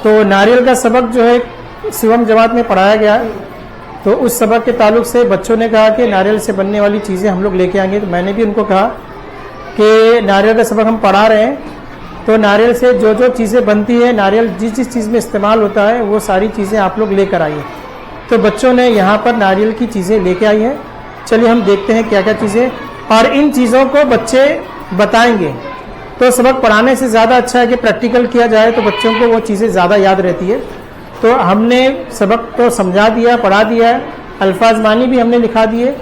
तो नारियल का सबक जो है शिवम जमात में पढ़ाया गया है, तो उस सबक के ताल्लुक से बच्चों ने कहा कि नारियल से बनने वाली चीज़ें हम लोग लेके आएंगे। तो मैंने भी उनको कहा कि नारियल का सबक हम पढ़ा रहे हैं, तो नारियल से जो जो चीज़ें बनती है, नारियल जिस जिस चीज़ में इस्तेमाल होता है वो सारी चीज़ें आप लोग लेकर आइए। तो बच्चों ने यहाँ पर नारियल की चीज़ें लेके आई हैं। चलिए हम देखते हैं क्या क्या चीज़ें, और इन चीज़ों को बच्चे बताएंगे। तो सबक पढ़ाने से ज़्यादा अच्छा है कि प्रैक्टिकल किया जाए, तो बच्चों को वो चीज़ें ज़्यादा याद रहती है। तो हमने सबक तो समझा दिया, पढ़ा दिया है, अल्फाज मानी भी हमने लिखा दिए,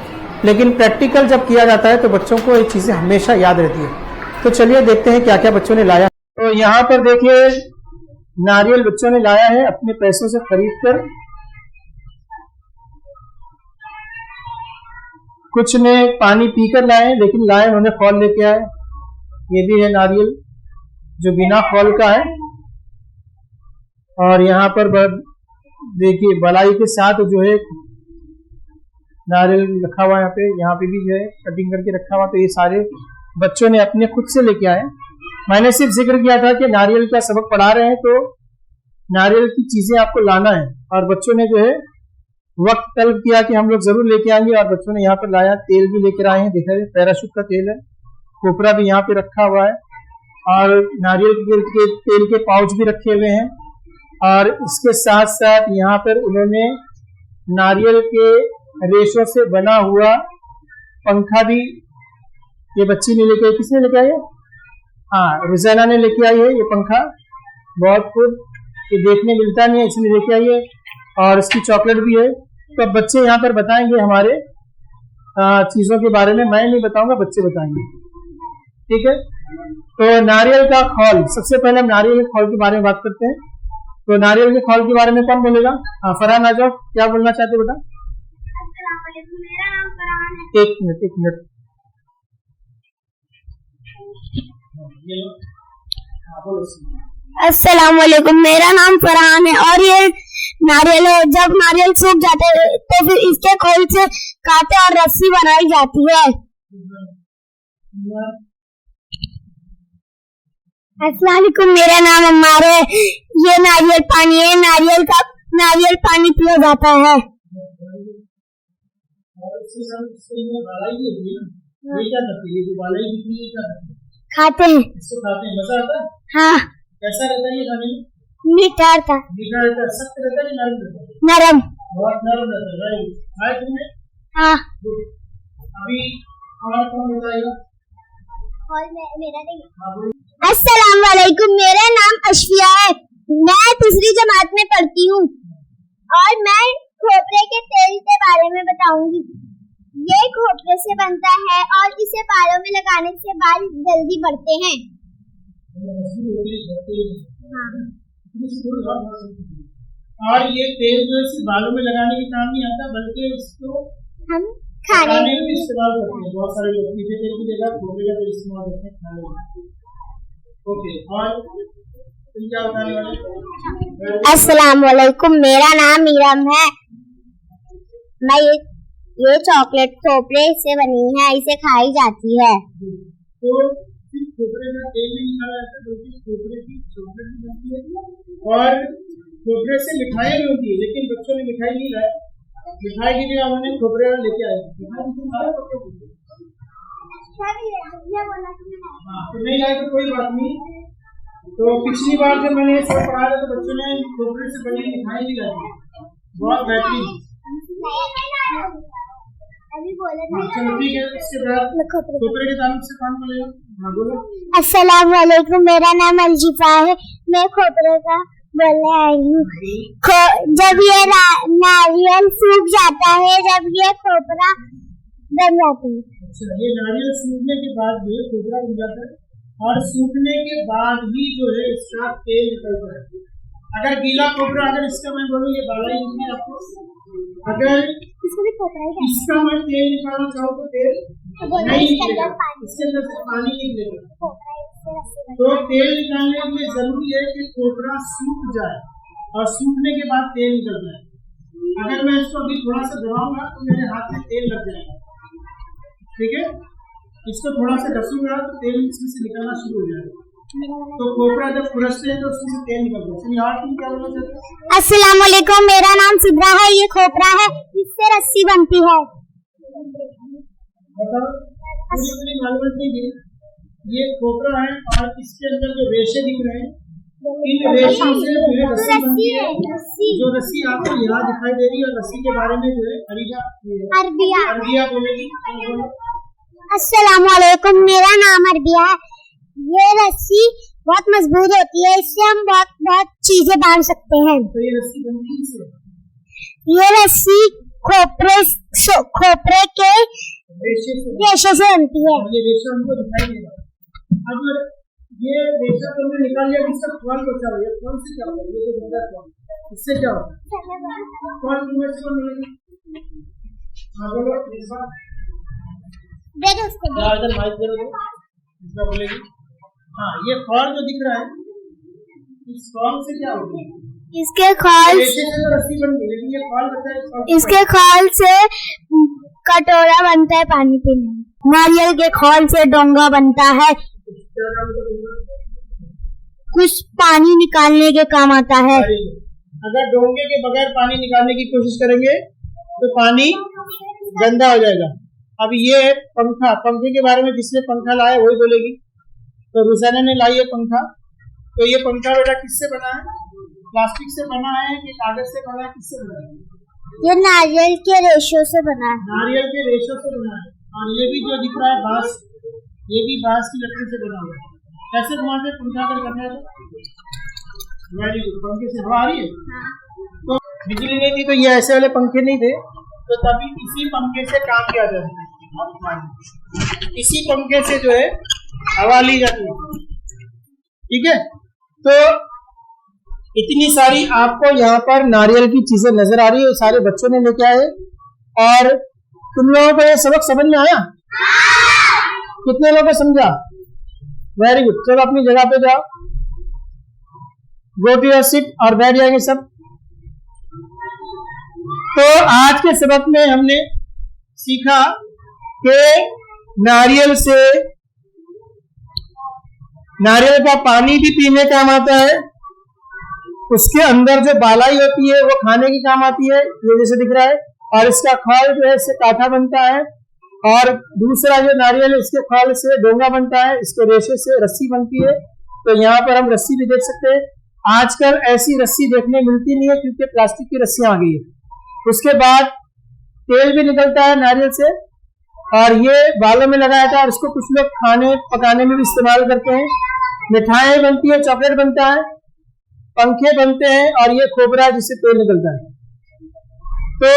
लेकिन प्रैक्टिकल जब किया जाता है तो बच्चों को ये चीज़ें हमेशा याद रहती है। तो चलिए देखते हैं क्या क्या बच्चों ने लाया। तो यहाँ पर देखिए नारियल बच्चों ने लाया है अपने पैसों से खरीद कर। कुछ ने पानी पीकर लाए, लेकिन लाए उन्होंने फल लेके आए। ये भी है नारियल जो बिना फल का है। और यहाँ पर देखिए बलाई के साथ जो है नारियल रखा हुआ है, यहाँ पे भी जो है कटिंग करके रखा हुआ। तो ये सारे बच्चों ने अपने खुद से लेके आए। मैंने सिर्फ जिक्र किया था कि नारियल का सबक पढ़ा रहे हैं, तो नारियल की चीजें आपको लाना है, और बच्चों ने जो है वक्त तलब किया कि हम लोग जरूर लेके आएंगे, और बच्चों ने यहाँ पर लाया। तेल भी लेकर आए हैं, देखा पैराशूट का तेल है, कोपरा भी यहाँ पे रखा हुआ है, और नारियल के तेल के पाउच भी रखे हुए हैं। और इसके साथ साथ यहाँ पर उन्होंने नारियल के रेशों से बना हुआ पंखा भी ये बच्ची ने लेके आई। किसने लेके आई है? हाँ, रुजैना ने लेके आई है ये पंखा। बहुत खूब, ये देखने मिलता नहीं है, इसने लेके आई है, और इसकी चॉकलेट भी है। तो अब बच्चे यहाँ पर बताएंगे हमारे चीजों के बारे में। मैं नहीं बताऊंगा, बच्चे बताएंगे, ठीक है। तो नारियल का खौल, सबसे पहले हम नारियल के खौल के बारे में बात करते हैं। तो नारियल के खौल के बारे में कौन बोलेगा? हाँ, फरहान आ जाओ, क्या बोलना चाहते हो बेटा? एक मिनट। अस्सलाम वालेकुम, मेरा नाम फरहान है, और ये नारियल है। जब नारियल सूख जाते हैं तो फिर इसके खोल से कांटे और रस्सी बनाई जाती है। अस्सलाम वालेकुम, मेरा नाम अम्मार है। ये नारियल पानी है, नारियल पानी पिया जाता है। खाते हैं। मजा आता है? हाँ। कैसा रहता है ये खाने में? मीठा था। मीठा रहता है। सख्त रहता है, नरम रहता है? नरम। बहुत नरम रहता है। खाए तुमने? हाँ। अभी और कौन बताएगा? अस्सलाम वालेकुम, मेरा नाम अशफिया है। मैं तीसरी जमात में पढ़ती हूँ, और मैं खोपरे के तेल के बारे में बताऊंगी। ये खोपरे से बनता है, और इसे बालों में लगाने से बाल जल्दी बढ़ते हैं। हाँ। और ये तेल जो है बालों में लगाने के काम नहीं आता, बल्कि इसको हम खाने में भी इस्तेमाल करते हैं। बहुत सारे लोग मीठे तेल की जगह खोपरे का तेल इस्तेमाल करते हैं खाने में। ओके, और तुम क्या बताने वाले? अस्सलाम वालेकुम, मेरा नाम मीरम है। मैं ये चॉकलेट खोपरे से बनी है, इसे खाई जाती है। तो सिर्फ खोपरे का तेल नहीं निकाला जाता, बल्कि खोपरे की चॉकलेट भी बनती है, और खोपरे से मिठाई भी होती है। लेकिन बच्चों ने मिठाई नहीं लाई, मिठाई की जगह उन्होंने खोपरे वाला लेके आए। तो नहीं लाए तो कोई बात नहीं। तो पिछली बार जब मैंने सब पढ़ाया था तो बच्चों ने खोपरे से बनी मिठाई भी लाई, बहुत बेहतरीन। चलो ठीक है, इसके बाद खोपरे के ताल्लुक से कौन बोलेगा? हाँ बोलो। अस्सलाम वालेकुम, मेरा नाम अलजीफा है। मैं खोपरे का बोलने आई हूँ। जब ये नारियल सूख जाता है, जब ये खोपरा बन जाता है। अच्छा, ये नारियल सूखने के बाद भी खोपरा बन जाता है, और सूखने के बाद ही जो है इसका तेल निकलता है। अगर गीला खोपरा, अगर इसका मैं बोलूँ ये बालाई नहीं आपको, अगर इसका मैं तेल निकालना चाहूँ तो तेल नहीं निकलेगा, इसके अंदर से पानी निकलेगा। तो तेल निकालने के लिए जरूरी है कि खोपरा सूख जाए, और सूखने के बाद तेल निकल जाए। अगर मैं इसको अभी थोड़ा सा दबाऊंगा तो मेरे हाथ में तेल लग जाएगा, ठीक है। इसको थोड़ा सा घसूंगा तो तेल इसमें से निकलना शुरू हो जाएगा। तो खोपरा जब खुरसते हैं तो उसमें से तेल निकलता है। चलिए और तुम क्या बोलना चाहते हो? अस्सलाम वालेकुम, मेरा नाम सिद्रा है। ये खोपरा है, इससे रस्सी बनती है। बताओ, मुझे इतनी मालूम नहीं थी। ये खोपरा है और इसके अंदर जो रेशे दिख रहे हैं, इन रेशों से जो है रस्सी बनती है। जो रस्सी आपको यहाँ दिखाई दे रही है, रस्सी के बारे में जो है अरबिया बोलेगी। अस्सलाम वालेकुम, मेरा नाम अरबिया है। ये रस्सी बहुत मजबूत होती है, इससे हम बहुत चीजें बांध सकते हैं। तो ये रस्सी बनती है इससे? ये रस्सी खोपरे के रेशे से बनती है। ये रेशा हमको दिखाई देगा। अब ये रेशा तो हमने निकाल लिया, इसका खोल बचा हुआ है। कौन से क्या होगा? ये जो गंदा खोल, इससे क्या होगा? कौन में से मिलेगी? हाँ बोलो इस बार। दे दो उसको। इधर माइक दे दो, इसका बोलेगी। हाँ, ये खोल जो दिख रहा है, इस खोल से क्या होगा? इसके खोल रेशे से तो रस्सी बन गई, लेकिन ये खोल बचा है। इसके खोल से कटोरा बनता है पानी पीने। नारियल के खोल से डोंगा बनता है, कुछ पानी निकालने के काम आता है। अगर डोंगे के बगैर पानी निकालने की कोशिश करेंगे तो पानी गंदा हो जाएगा। अब ये पंखा, पंखे के बारे में जिसने पंखा लाया वही बोलेगी। तो रुसाना ने लाई है पंखा। तो ये पंखा बेटा किससे बना है? प्लास्टिक से बना है कि कागज से बना है? किससे बना है? ये नारियल के रेशों से बना है। नारियल के रेशों से बना है। और ये भी जो दिख रहा है बांस, ये भी बांस की लकड़ी से बना हुआ है। कैसे घुमाते पंखा कर करना है? तो वेरी गुड, पंखे से हवा आ रही है। तो बिजली नहीं थी तो ये ऐसे वाले पंखे नहीं थे, तो तभी इसी पंखे से काम किया जाता है। इसी पंखे से जो है हवा ली जाती है। ठीक है, तो इतनी सारी आपको यहाँ पर नारियल की चीजें नजर आ रही है, सारे बच्चों ने लेके आए। और तुम लोगों को ये सबक समझ में आया? कितने लोगों को समझा? वेरी गुड, चलो अपनी जगह पे जाओ, गो टू योर सीट और बैठ जाएंगे सब। तो आज के सबक में हमने सीखा कि नारियल का पानी भी पीने काम आता है, उसके अंदर जो बालाई होती है वो खाने की काम आती है, ये जैसे दिख रहा है। और इसका खोल जो है इससे काठा बनता है। और दूसरा जो नारियल है इसके खोल से डोंगा बनता है, इसके रेशे से रस्सी बनती है। तो यहाँ पर हम रस्सी भी देख सकते हैं। आजकल ऐसी रस्सी देखने मिलती नहीं है क्योंकि प्लास्टिक की रस्सियां आ गई है। उसके बाद तेल भी निकलता है नारियल से, और ये बालों में लगाया था और इसको कुछ लोग खाने पकाने में भी इस्तेमाल करते हैं। मिठाई बनती है, चॉकलेट बनता है, पंखे बनते हैं, और ये खोपरा जिससे तेल निकलता है। तो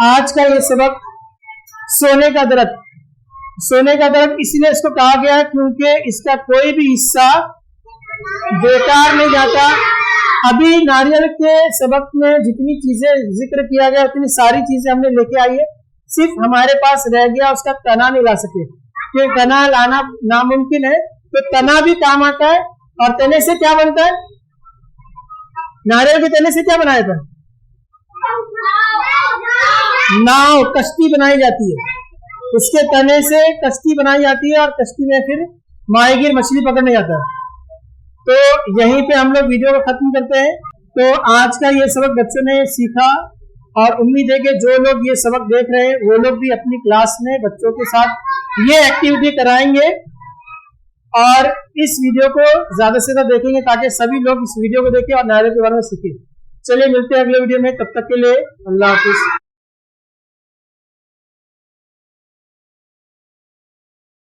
आज का ये सबक सोने का दरख्त इसलिए इसको कहा गया है क्योंकि इसका कोई भी हिस्सा बेकार नहीं जाता। अभी नारियल के सबक में जितनी चीजें जिक्र किया गया उतनी सारी चीजें हमने लेके आई है, सिर्फ हमारे पास रह गया उसका तना नहीं ला सके, क्योंकि तना लाना नामुमकिन है। तो तना भी काम आता है। और तने से क्या बनता है? नारियल के तने से क्या बनाया था? नाव, कश्ती बनाई जाती है। उसके तने से कश्ती बनाई जाती है और कश्ती में फिर माहीगीर मछली पकड़ने जाता है। तो यहीं पे हम लोग वीडियो को खत्म करते हैं। तो आज का ये सबक बच्चों ने सीखा, और उम्मीद है कि जो लोग ये सबक देख रहे हैं वो लोग भी अपनी क्लास में बच्चों के साथ ये एक्टिविटी कराएंगे और इस वीडियो को ज्यादा से ज्यादा देखेंगे ताकि सभी लोग इस वीडियो को देखें और नारियल के बारे में सीखें। चलिए मिलते हैं अगले वीडियो में, तब तक के लिए अल्लाह हाफिज।